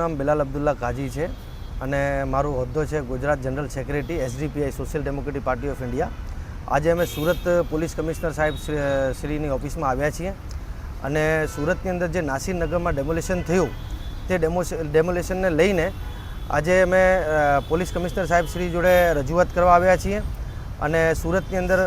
નામ બિલાલ અબ્દુલ્લા કાજી છે અને મારો હોદ્દો છે Gujarat general secretary SDPI social democratic party of India. આજે અમે સુરત પોલીસ કમિશનર સાહેબ શ્રીની ઓફિસમાં આવ્યા છીએ અને સુરતની અંદર જે નાસિરનગરમાં ડેમોલેશન થયું તે ડેમોલેશનને લઈને આજે અમે પોલીસ કમિશનર સાહેબ શ્રી જોડે રજૂઆત કરવા આવ્યા છીએ અને સુરતની અંદર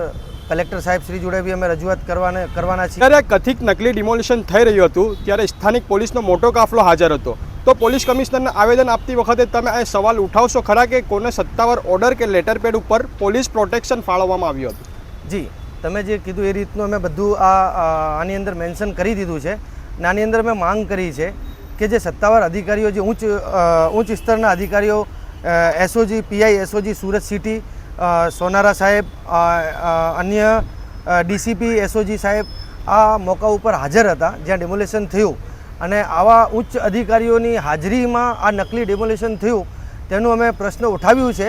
કલેક્ટર સાહેબ શ્રી જોડે બી અમે રજૂઆત કરવાના છીએ। ત્યારે કથિત નકલી ડિમોલિશન થઈ રહ્યું હતું ત્યારે સ્થાનિક પોલીસનો મોટો કાફલો હાજર હતો, તો પોલીસ કમિશનરને આવેદન આપતી વખતે તમે આ સવાલ ઉઠાવશો ખરા કે કોને સત્તાવાર ઓર્ડર કે લેટર પેડ ઉપર પોલીસ પ્રોટેક્શન ફાળવવામાં આવ્યું હતું? જી, તમે જે કીધું એ રીતનું અમે બધું આની અંદર મેન્શન કરી દીધું છે અને આની અંદર અમે માંગ કરી છે કે જે સત્તાવાર અધિકારીઓ, જે ઉચ્ચ સ્તરના અધિકારીઓ, SOG, PI SOG Surat city, Sonara સાહેબ, અન્ય ડીસીપી એસઓજી સાહેબ આ મોકા ઉપર હાજર હતા જ્યાં ડેમોલેશન થયું અને આવા ઉચ્ચ અધિકારીઓની હાજરીમાં આ નકલી ડેમોલેશન થયું તેનું અમે પ્રશ્ન ઉઠાવ્યું છે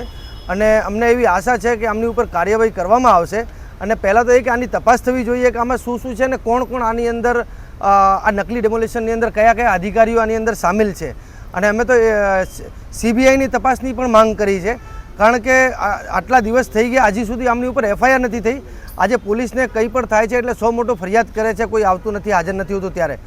અને અમને એવી આશા છે કે આમની ઉપર કાર્યવાહી કરવામાં આવશે। અને પહેલાં તો એ કે આની તપાસ થવી જોઈએ કે આમાં શું શું છે ને કોણ કોણ આની અંદર આ નકલી ડેમોલેશનની અંદર કયા કયા અધિકારીઓ આની અંદર સામેલ છે। અને અમે તો સીબીઆઈની તપાસની પણ માંગ કરી છે, કારણ કે આટલા દિવસ થઈ ગયા હજી સુધી આમની ઉપર એફઆઈઆર નથી થઈ। આજે પોલીસને કંઈ પણ થાય છે એટલે સો મોટો ફરિયાદ કરે છે, કોઈ આવતું નથી, હાજર નથી હોતું ત્યારે,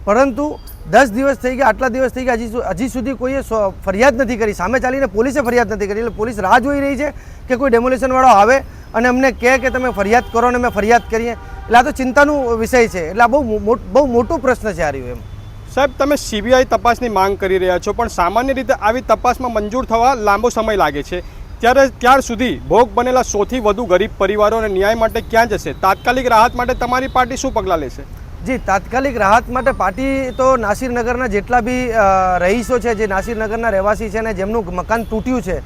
પરંતુ 10 દિવસ થઈ ગયા, આટલા દિવસ થઈ ગયા, હજી સુધી કોઈએ ફરિયાદ નથી કરી, સામે ચાલીને પોલીસે ફરિયાદ નથી કરી। એટલે પોલીસ રાહ જોઈ રહી છે કે કોઈ ડેમોલેશનવાળો આવે અને અમને કહે કે તમે ફરિયાદ કરો ને અમે ફરિયાદ કરીએ। એટલે આ તો ચિંતાનું વિષય છે, એટલે આ બહુ મોટો પ્રશ્ન છે આ રહ્યું એમ। સાહેબ, તમે સીબીઆઈ તપાસની માંગ કરી રહ્યા છો, પણ સામાન્ય રીતે આવી તપાસમાં મંજૂર થવા લાંબો સમય લાગે છે, ત્યારે ત્યાર સુધી ભોગ બનેલા સૌથી વધુ ગરીબ પરિવારોને ન્યાય માટે ક્યાં જશે? તાત્કાલિક રાહત માટે તમારી પાર્ટી શું પગલાં લેશે? જી, તાત્કાલિક રાહત માટે પાર્ટી તો નાસિરનગરના જેટલા બી રહીશો છે, જે નાસિરનગરના રહેવાસી છે ને જેમનું મકાન તૂટ્યું છે,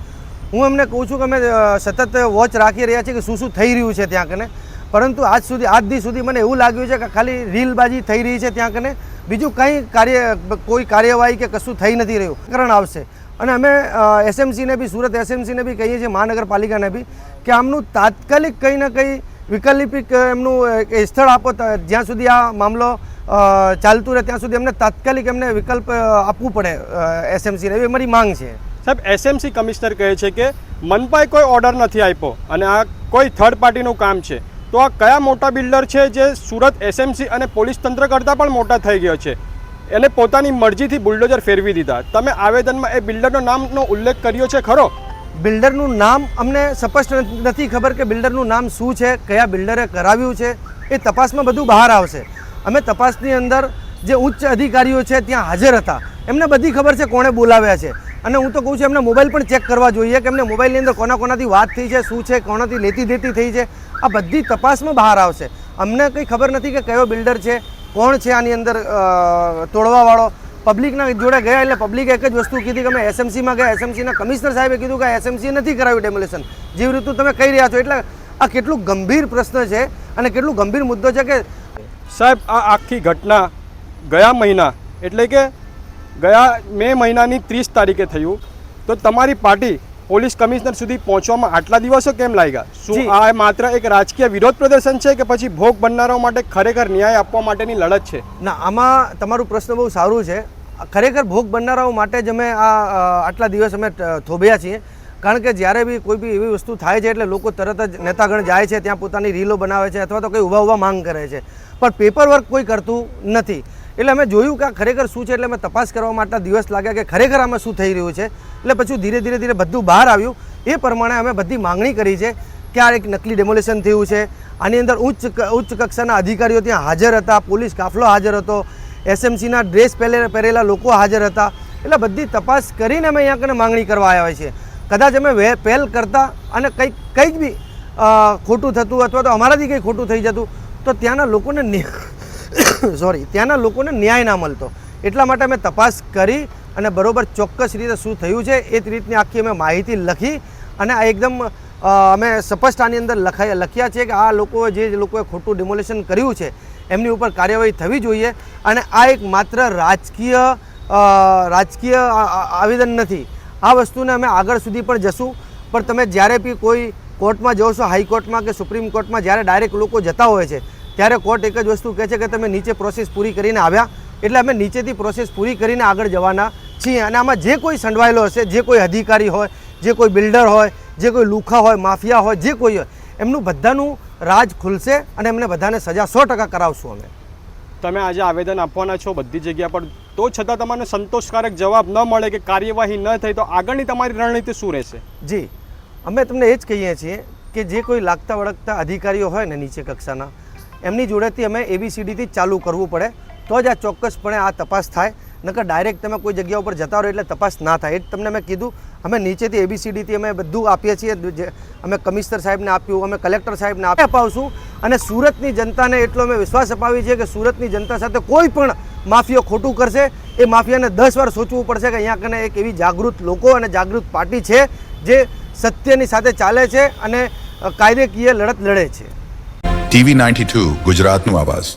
હું એમને કહું છું કે અમે સતત વોચ રાખી રહ્યા છીએ કે શું શું થઈ રહ્યું છે ત્યાં કને, પરંતુ આજ દી સુધી મને એવું લાગ્યું છે કે ખાલી રીલબાજી થઈ રહી છે ત્યાં કને, બીજું કંઈ કોઈ કાર્યવાહી કે કશું થઈ નથી રહ્યું, કારણ આવશે। અને અમે એસએમસીને બી, સુરત એસએમસીને બી કહીએ છીએ, મહાનગરપાલિકાને બી, કે આમનું તાત્કાલિક કંઈ ને કંઈ વૈકલ્પિક એમનું સ્થળ આપો, જ્યાં સુધી આ મામલો ચાલતું રહે ત્યાં સુધી એમને તાત્કાલિક એમને વિકલ્પ આપવું પડે એસએમસીને, એવી અમારી માંગ છે। સાહેબ, એસએમસી કમિશનર કહે છે કે મનપાએ કોઈ ઓર્ડર નથી આપ્યો અને આ કોઈ થર્ડ પાર્ટીનું કામ છે, તો આ કયા મોટા બિલ્ડર છે જે સુરત એસએમસી અને પોલીસ તંત્ર કરતાં પણ મોટા થઈ ગયો છે, એને પોતાની મરજીથી બુલડોઝર ફેરવી દીધા? તમે આવેદનમાં એ બિલ્ડરનો નામનો ઉલ્લેખ કર્યો છે ખરો? બિલ્ડરનું નામ અમને સ્પષ્ટ નથી ખબર કે બિલ્ડરનું નામ શું છે, કયા બિલ્ડરે કરાવ્યું છે, એ તપાસમાં બધું બહાર આવશે। અમે તપાસની અંદર જે ઉચ્ચ અધિકારીઓ છે ત્યાં હાજર હતા, એમને બધી ખબર છે કોણે બોલાવ્યા છે, અને હું તો કહું છું એમને મોબાઈલ પણ ચેક કરવા જોઈએ કે એમને મોબાઈલની અંદર કોનાથી વાત થઈ છે, શું છે, કોનાથી લેતી દેતી થઈ છે, આ બધી તપાસમાં બહાર આવશે। અમને કંઈ ખબર નથી કે કયો બિલ્ડર છે, કોણ છે આની અંદર તોડવાવાળો। પબ્લિકના જોડે ગયા એટલે પબ્લિકે એક જ વસ્તુ કીધી કે અમે એસએમસીમાં ગયા, એસએમસીના કમિશનર સાહેબે કીધું કે એસએમસીએ નથી કરાવ્યું ડેમોલેશન, જેવી રીતે તમે કહી રહ્યા છો। એટલે આ કેટલું ગંભીર પ્રશ્ન છે અને કેટલું ગંભીર મુદ્દો છે કે સાહેબ, આ આખી ઘટના ગયા મહિના એટલે કે ગયા મે મહિનાની 30 તારીખે થયું, તો તમારી પાર્ટી પોલીસ કમિશનર સુધી પહોંચવામાં આટલા દિવસો કેમ લાગ્યા? શું આ માત્ર એક રાજકીય વિરોધ પ્રદર્શન છે કે પછી ભોગ બનનારાઓ માટે ખરેખર ન્યાય આપવા માટેની લડત છે? ના, આમાં તમારું પ્રશ્ન બહુ સારું છે। ખરેખર ભોગ બનનારાઓ માટે જ અમે આટલા દિવસ અમે થોભ્યા છીએ, કારણ કે જ્યારે બી કોઈ બી એવી વસ્તુ થાય છે એટલે લોકો તરત જ નેતાગણ જાય છે, ત્યાં પોતાની રીલો બનાવે છે અથવા તો કંઈ ઊભા માંગ કરે છે, પણ પેપર વર્ક કોઈ કરતું નથી। એટલે અમે જોયું કે આ ખરેખર શું છે, એટલે અમે તપાસ કરવામાં આટલા દિવસ લાગ્યા કે ખરેખર આમાં શું થઈ રહ્યું છે। એટલે પછી ધીરે બધું બહાર આવ્યું, એ પ્રમાણે અમે બધી માંગણી કરી છે કે આ એક નકલી ડેમોલેશન થયું છે, આની અંદર ઉચ્ચ કક્ષાના અધિકારીઓ ત્યાં હાજર હતા, પોલીસ કાફલો હાજર હતો, એસએમસીના ડ્રેસ પહેરેલા લોકો હાજર હતા। એટલે બધી તપાસ કરીને અમે અહીંયા કને માંગણી કરવા આવ્યા છીએ। કદાચ અમે પહેલ કરતા અને કંઈક બી ખોટું થતું અથવા તો અમારાથી કંઈ ખોટું થઈ જતું તો ત્યાંના લોકોને ન્યાય ના મળતો, એટલા માટે અમે તપાસ કરી અને બરોબર ચોક્કસ રીતે શું થયું છે એ રીતની આખી અમે માહિતી લખી અને આ એકદમ અમે સ્પષ્ટ આની અંદર લખ્યા છે કે આ લોકોએ જે લોકોએ ખોટું ડિમોલેશન કર્યું છે એમની ઉપર કાર્યવાહી થવી જોઈએ। અને આ એક માત્ર રાજકીય આવેદન નથી, આ વસ્તુને અમે આગળ સુધી પણ જશું। પણ તમે જ્યારે બી કોઈ કોર્ટમાં જાઓ છો, હાઈકોર્ટમાં કે સુપ્રીમ કોર્ટમાં જ્યારે ડાયરેક્ટ લોકો જતા હોય છે ત્યારે કોર્ટ એક જ વસ્તુ કહે છે કે તમે નીચે પ્રોસેસ પૂરી કરીને આવ્યા, એટલે અમે નીચેથી પ્રોસેસ પૂરી કરીને આગળ જવાના છીએ અને આમાં જે કોઈ સંડવાયેલો હશે, જે કોઈ અધિકારી હોય, જે કોઈ બિલ્ડર હોય, જે કોઈ લુખા હોય, માફિયા હોય, જે કોઈ હોય, એમનું બધાનું રાજ ખુલશે અને એમને બધાને સજા 100% કરાવશું અમે. તમે આજે આવેદન આપવાના છો બધી જગ્યા પર, તો છતાં તમને સંતોષકારક જવાબ ન મળે કે કાર્યવાહી ન થઈ, તો આગળની તમારી રણનીતિ શું રહેશે? જી, અમે તમને એ જ કહીએ છીએ કે જે કોઈ લાગતા વળગતા અધિકારીઓ હોય ને નીચે કક્ષાના, એમની જોડેથી અમે ABCDથી ચાલુ કરવું પડે તો જ આ ચોક્કસપણે આ તપાસ થાય. નકર ડાયરેક્ટ તમે કોઈ જગ્યા ઉપર જતા રહો એટલે તપાસ ના થાય. એ જ તમને મેં કીધું, અમે નીચેથી ABCDથી અમે બધું આપીએ છીએ. અમે કમિશનર સાહેબને આપ્યું, અમે કલેક્ટર સાહેબને અપાવશું અને સુરતની જનતાને એટલો અમે વિશ્વાસ અપાવી છે કે સુરતની જનતા સાથે કોઈ પણ માફિયો ખોટું કરશે એ માફિયાને 10 વાર સોચવું પડશે કે અહીંયા કને એક એવી જાગૃત લોકો અને જાગૃત પાર્ટી છે જે સત્યની સાથે ચાલે છે અને કાયદેકીય લડત લડે છે. TV92 ગુજરાતનું આવાજ.